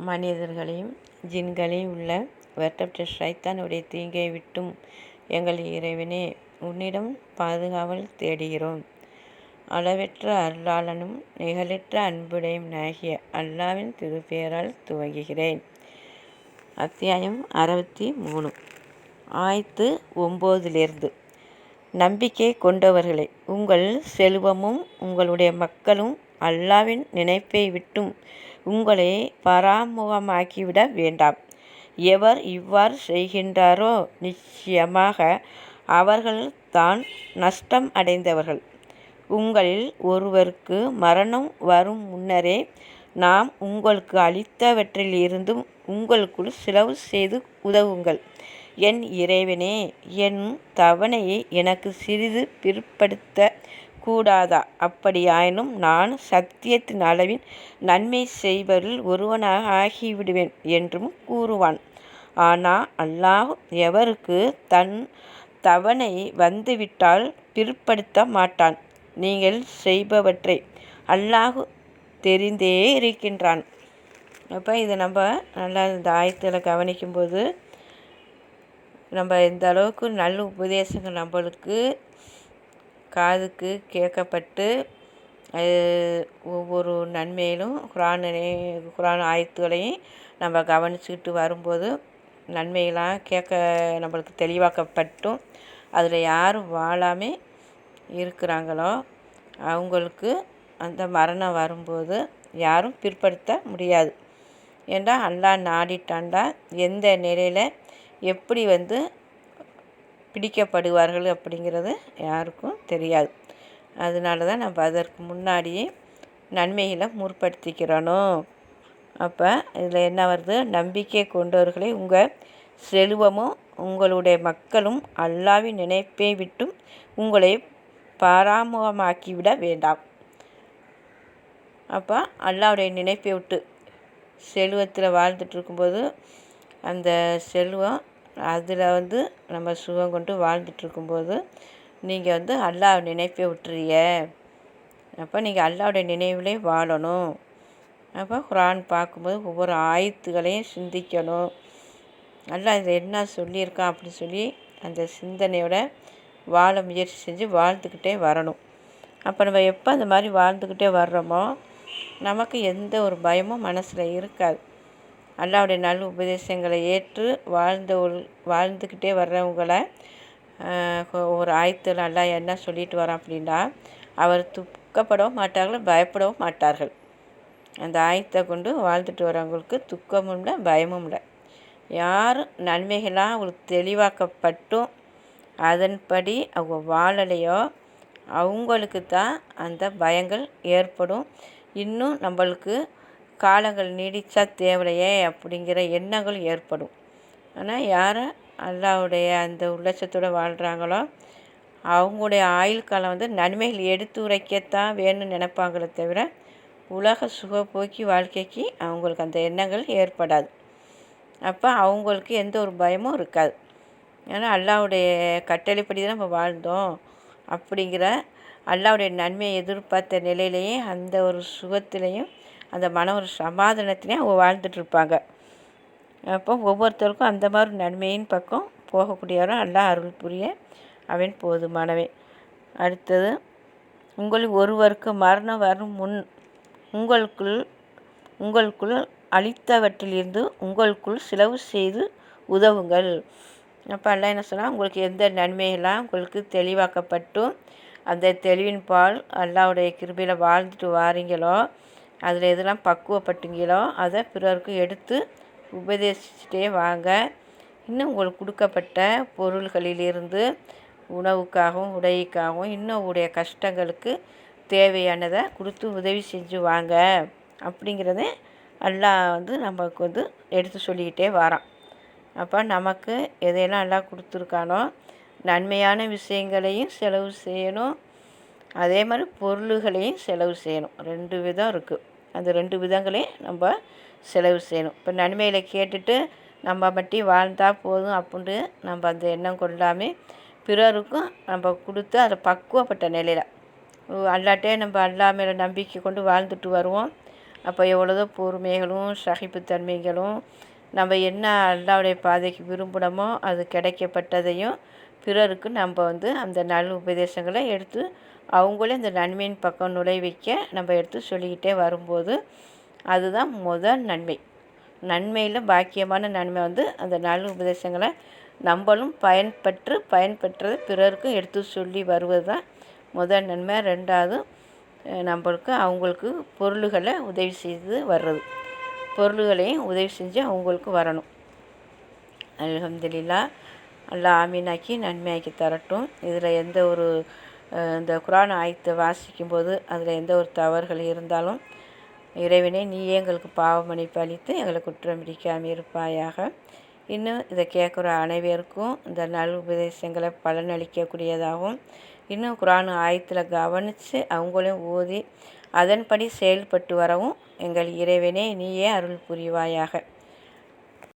மனிதர்களையும் ஜின்களையும் உள்ள வருத்தப்பட்ட ஷைத்தானுடைய தீங்கை விட்டும் எங்கள் இறைவனே உன்னிடம் பாதுகாவல் தேடுகிறோம். அளவற்ற அருளாளனும் நிகழற்ற அன்புடையும் ஆகிய அல்லாவின் திருப்பெயரால் துவங்குகிறேன். அத்தியாயம் 63 ஆயத்து 9 நம்பிக்கை கொண்டவர்களே, உங்கள் செல்வமும் உங்களுடைய மக்களும் அல்லாவின் நினைப்பை விட்டும் உங்களை பராமுகமாக்கிவிட வேண்டாம். எவர் இவ்வாறு செய்கின்றாரோ நிச்சயமாக அவர்கள் தான் நஷ்டம் அடைந்தவர்கள். உங்களில் ஒருவருக்கு மரணம் வரும் முன்னரே நாம் உங்களுக்கு அளித்தவற்றில் இருந்தும் உங்களுக்குள் செலவு செய்து உதவுங்கள். என் இறைவனே, என் தவணையை எனக்கு சிறிது பிற்படுத்த கூடாதா? அப்படியாயினும் நான் சத்தியத்தின் அளவின் நன்மை செய்வதில் ஒருவனாக ஆகிவிடுவேன் என்றும் கூறுவான். ஆனால் அல்லாஹ் எவருக்கு தன் தவணை வந்துவிட்டால் பிற்படுத்த மாட்டான். நீங்கள் செய்பவற்றை அல்லாஹ் தெரிந்தே இருக்கின்றான். அப்போ இதை நம்ம நல்லா இந்த ஆயத்தில் கவனிக்கும்போது நம்ம இந்த அளவுக்கு நல்ல உபதேசங்கள் நம்மளுக்கு காதுக்கு கேட்கப்பட்டு ஒவ்வொரு நன்மையிலும் குரான் ஆயத்துகளையும் நம்ம கவனிச்சுக்கிட்டு வரும்போது நன்மையெல்லாம் நம்மளுக்கு தெளிவாக்கப்பட்டும் அதில் யார் வாழாமல் இருக்கிறாங்களோ அவங்களுக்கு அந்த மரணம் வரும்போது யாரும் பிற்படுத்த முடியாது. ஏண்டா அல்லாஹ் நாடிட்டாண்டா எந்த நிலையில் எப்படி பிடிக்கப்படுவார்கள் அப்படிங்கிறது யாருக்கும் தெரியாது. அதனால தான் நம்ம அதற்கு முன்னாடியே நன்மைகளை முற்படுத்திக்கிறணும். அப்போ இதில் என்ன வருது? நம்பிக்கை கொண்டவர்களை உங்கள் செல்வமும் உங்களுடைய மக்களும் அல்லாவின் நினைப்பை விட்டும் உங்களை பாராமுகமாக்கிவிட வேண்டாம். அப்போ அல்லாவுடைய நினைப்பை விட்டு செல்வத்தில் வாழ்ந்துட்டு இருக்கும்போது அந்த செல்வம் அதில் நம்ம சுகம் கொண்டு வாழ்ந்துட்டுருக்கும்போது நீங்கள் அல்லாஹ் நினைப்பை விட்டுறிய. அப்போ நீங்கள் அல்லாவுடைய நினைவிலே வாழணும். அப்போ குரான் பார்க்கும்போது ஒவ்வொரு ஆயத்துகளையும் சிந்திக்கணும். அல்லாஹ் இதில் என்ன சொல்லியிருக்கான் அப்படின்னு சொல்லி அந்த சிந்தனையோட வாழ முயற்சி செஞ்சு வாழ்ந்துக்கிட்டே வரணும். அப்போ நம்ம எப்போ அந்த மாதிரி வாழ்ந்துக்கிட்டே வர்றோமோ நமக்கு எந்த ஒரு பயமும் மனசில் இருக்காது. அல்லாவுடைய நல்ல உபதேசங்களை ஏற்று வாழ்ந்துக்கிட்டே வர்றவங்களை ஒரு ஆயத்தில் அல்லாஹ் என்ன சொல்லிட்டு வரோம் அப்படின்னா, அவர் துக்கப்படவும் மாட்டார்கள், பயப்படவும் மாட்டார்கள். அந்த ஆயத்தை கொண்டு வாழ்ந்துட்டு வரவங்களுக்கு துக்கமும் இல்லை, பயமும் இல்லை. யார் நன்மைகளாக அவங்களுக்கு தெளிவாக்கப்பட்டும் அதன்படி அவங்க வாழலையோ அவங்களுக்கு தான் அந்த பயங்கள் ஏற்படும். இன்னும் நம்மளுக்கு காலங்கள் நீடித்தா தேவையே அப்படிங்கிற எண்ணங்கள் ஏற்படும். ஆனால் யாரை அல்லாவுடைய அந்த உள்ளட்சத்தோடு வாழ்கிறாங்களோ அவங்களுடைய ஆயுள் காலம் நன்மைகள் எடுத்து உரைக்கத்தான் வேணும்னு நினைப்பாங்களே தவிர உலக சுகப்போக்கி வாழ்க்கைக்கு அவங்களுக்கு அந்த எண்ணங்கள் ஏற்படாது. அப்போ அவங்களுக்கு எந்த ஒரு பயமும் இருக்காது. ஏன்னா அல்லாவுடைய கட்டளைப்படி தான் நம்ம வாழ்ந்தோம் அப்படிங்கிற அல்லாவுடைய நன்மையை எதிர்பார்த்த நிலையிலேயே அந்த ஒரு சுகத்திலையும் அந்த ஒரு சமாதானத்திலையும் அவங்க வாழ்ந்துட்டுருப்பாங்க. அப்போ ஒவ்வொருத்தருக்கும் அந்த மாதிரி நன்மையின் பக்கம் போகக்கூடியவரும் அல்லாஹ் அருள் புரிய அவன் போதுமானவன். அடுத்தது, உங்களில் ஒருவருக்கு மரணம் வரும் முன் உங்களுக்குள் அளித்தவற்றிலிருந்து உங்களுக்குள் செலவு செய்து உதவுங்கள். அப்போ அல்லாஹ் என்ன சொன்னால், உங்களுக்கு எந்த நன்மையெல்லாம் உங்களுக்கு தெளிவாக்கப்பட்டும் அந்த தெளிவின் பால் அல்லாவுடைய கிருபையில் வாழ்ந்துட்டு வாரீங்களோ அதில் எதெல்லாம் பக்குவப்பட்டீங்களோ அதை பிறருக்கு எடுத்து உபதேசிச்சுட்டே வாங்க. இன்னும் உங்களுக்கு கொடுக்கப்பட்ட பொருள்களிலிருந்து உணவுக்காகவும் உடைக்காகவும் இன்னும் உடைய கஷ்டங்களுக்கு தேவையானதை கொடுத்து உதவி செஞ்சு வாங்க அப்படிங்கிறத அல்லாஹ் நமக்கு எடுத்து சொல்லிக்கிட்டே வரான். அப்போ நமக்கு எதையெல்லாம் எல்லாம் கொடுத்துருக்கானோ நன்மையான விஷயங்களையும் செலவு செய்யணும், அதே மாதிரி பொருள்களையும் செலவு செய்யணும். 2 விதம் இருக்குது. அந்த 2 விதங்களையும் நம்ம செலவு செய்யணும். இப்போ நன்மைகளை கேட்டுட்டு நம்ம மட்டும் வாழ்ந்தால் போதும் அப்படின்ட்டு நம்ம அந்த எண்ணம் கொள்ளாமல் பிறருக்கும் நம்ம கொடுத்து அதை பக்குவப்பட்ட நிலையில் அல்லாட்டே நம்ம அல்லா மேலே நம்பிக்கை கொண்டு வாழ்ந்துட்டு வருவோம். அப்போ எவ்வளோதோ பொறுமைகளும் சகிப்புத்தன்மைகளும் நம்ம என்ன அல்லாவுடைய பாதைக்கு விரும்புகிறோமோ அது கிடைக்கப்பட்டதையும் பிறருக்கு நம்ம வந்து அந்த நல் உபதேசங்களை எடுத்து அவங்களே அந்த நன்மையின் பக்கம் நுழைவிக்க நம்ம எடுத்து சொல்லிக்கிட்டே வரும்போது அதுதான் முதல் நன்மை. நன்மையில் பாக்கியமான நன்மை வந்து அந்த நல் உபதேசங்களை நம்மளும் பயன்பெற்றது பிறருக்கும் எடுத்து சொல்லி வருவது தான் முதல் நன்மை. ரெண்டாவது நம்மளுக்கு அவங்களுக்கு பொருள்களை உதவி செய்து வர்றது, பொருள்களையும் உதவி செஞ்சு அவங்களுக்கு வரணும். அல்ஹம்துலில்லாஹ். அல்லாஹ் ஆமீனாக்கி நன்மையாக்கி தரட்டும். இதில் எந்த ஒரு இந்த குர்ஆன் ஆயத்தை வாசிக்கும்போது அதில் எந்த ஒரு தவறுகள் இருந்தாலும் இறைவனே நீயே எங்களுக்கு பாவ மன்னிப்பு அளித்து எங்களை குற்றம் பிடிக்காமல் இருப்பாயாக. இன்னும் இதை கேட்குற அனைவருக்கும் இந்த நல் உபதேசங்களை பலனளிக்கக்கூடியதாகவும் இன்னும் குர்ஆன் ஆயத்தில் கவனித்து அவங்களையும் ஓதி அதன்படி செயல்பட்டு வரவும் எங்கள் இறைவனே நீயே அருள் புரிவாயாக.